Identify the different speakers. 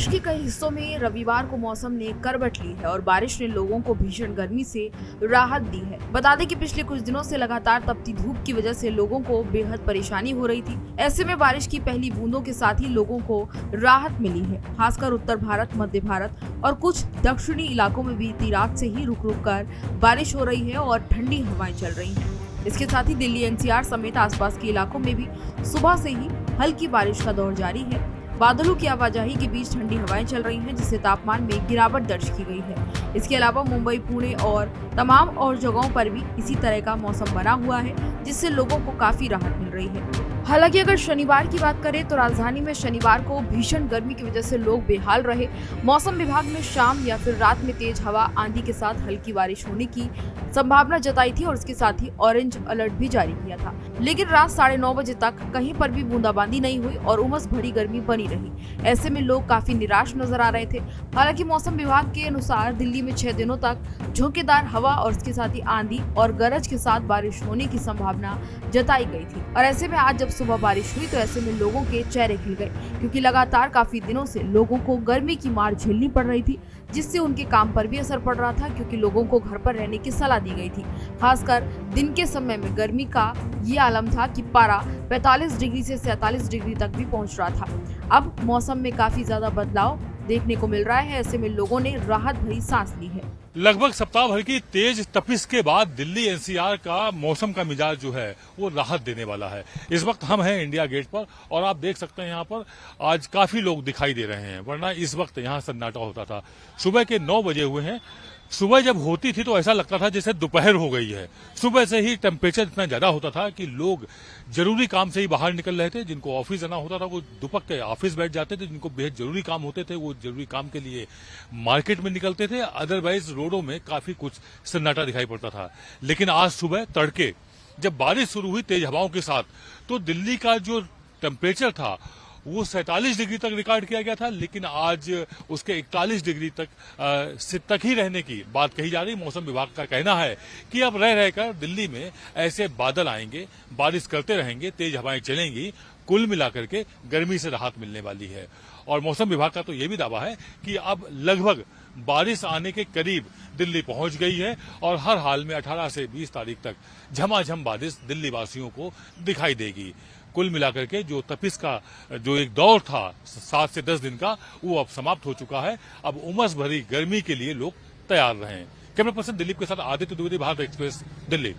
Speaker 1: देश के कई हिस्सों में रविवार को मौसम ने करवट ली है और बारिश ने लोगों को भीषण गर्मी से राहत दी है। बता दें कि पिछले कुछ दिनों से लगातार तपती धूप की वजह से लोगों को बेहद परेशानी हो रही थी। ऐसे में बारिश की पहली बूंदों के साथ ही लोगों को राहत मिली है। खासकर उत्तर भारत, मध्य भारत और कुछ दक्षिणी इलाकों में बीती रात से ही रुक रुक कर बारिश हो रही है और ठंडी हवाएं चल रही हैं। इसके साथ ही दिल्ली एनसीआर समेत आसपास के इलाकों में भी सुबह से ही हल्की बारिश का दौर जारी है। बादलों की आवाजाही के बीच ठंडी हवाएं चल रही हैं, जिससे तापमान में गिरावट दर्ज की गई है। इसके अलावा मुंबई, पुणे और तमाम और जगहों पर भी इसी तरह का मौसम बना हुआ है, जिससे लोगों को काफी राहत मिल रही है। हालांकि अगर शनिवार की बात करें तो राजधानी में शनिवार को भीषण गर्मी की वजह से लोग बेहाल रहे। मौसम विभाग ने शाम या फिर रात में तेज हवा, आंधी के साथ हल्की बारिश होने की संभावना जताई थी और इसके साथ ही ऑरेंज अलर्ट भी जारी किया था। लेकिन रात 9:30 बजे तक कहीं पर भी बूंदाबांदी नहीं हुई और उमस भरी गर्मी बनी रही। ऐसे में लोग काफी निराश नजर आ रहे थे। हालांकि मौसम विभाग के अनुसार दिल्ली में 6 दिनों तक झोंकेदार हवा और इसके साथ ही आंधी और गरज के साथ बारिश होने की संभावना जताई गई थी। और ऐसे में आज जब सुबह बारिश हुई तो ऐसे में लोगों के चेहरे खिल गए, क्योंकि लगातार काफी दिनों से लोगों को गर्मी की मार झेलनी पड़ रही थी, जिससे उनके काम पर भी असर पड़ रहा था, क्योंकि लोगों को घर पर रहने की सलाह दी गई थी। खासकर दिन के समय में गर्मी का ये आलम था कि पारा 45 डिग्री से 47 डिग्री तक भी पहुंच रहा था। अब मौसम में काफी ज्यादा बदलाव देखने को मिल रहा है। ऐसे में लोगों ने राहत भरी सांस ली है।
Speaker 2: लगभग सप्ताह भर की तेज तपिश के बाद दिल्ली एनसीआर का मौसम का मिजाज जो है वो राहत देने वाला है। इस वक्त हम हैं इंडिया गेट पर और आप देख सकते हैं यहाँ पर आज काफी लोग दिखाई दे रहे हैं, वरना इस वक्त यहाँ सन्नाटा होता था। सुबह के 9 बजे हुए हैं। सुबह जब होती थी तो ऐसा लगता था जैसे दोपहर हो गई है। सुबह से ही टेम्परेचर इतना ज्यादा होता था कि लोग जरूरी काम से ही बाहर निकल रहे थे। जिनको ऑफिस जाना होता था वो दुपक के ऑफिस बैठ जाते थे। जिनको बेहद जरूरी काम होते थे वो जरूरी काम के लिए मार्केट में निकलते थे। अदरवाइज रोडों में काफी कुछ सन्नाटा दिखाई पड़ता था। लेकिन आज सुबह तड़के जब बारिश शुरू हुई तेज हवाओं के साथ, तो दिल्ली का जो टेम्परेचर था वो 47 डिग्री तक रिकॉर्ड किया गया था। लेकिन आज उसके 41 डिग्री तक ही रहने की बात कही जा रही। मौसम विभाग का कहना है कि अब रह रहकर दिल्ली में ऐसे बादल आएंगे, बारिश करते रहेंगे, तेज हवाएं चलेंगी, कुल मिलाकर के गर्मी से राहत मिलने वाली है। और मौसम विभाग का तो ये भी दावा है कि अब लगभग बारिश आने के करीब दिल्ली पहुंच गई है और हर हाल में 18 से 20 तारीख तक झमाझम बारिश दिल्ली वासियों को दिखाई देगी। कुल मिलाकर के जो तपिश का जो एक दौर था 7 से 10 दिन का, वो अब समाप्त हो चुका है। अब उमस भरी गर्मी के लिए लोग तैयार रहें। कैमरा पर्सन दिलीप के साथ आदित्य द्विवेदी, भारत एक्सप्रेस, दिल्ली।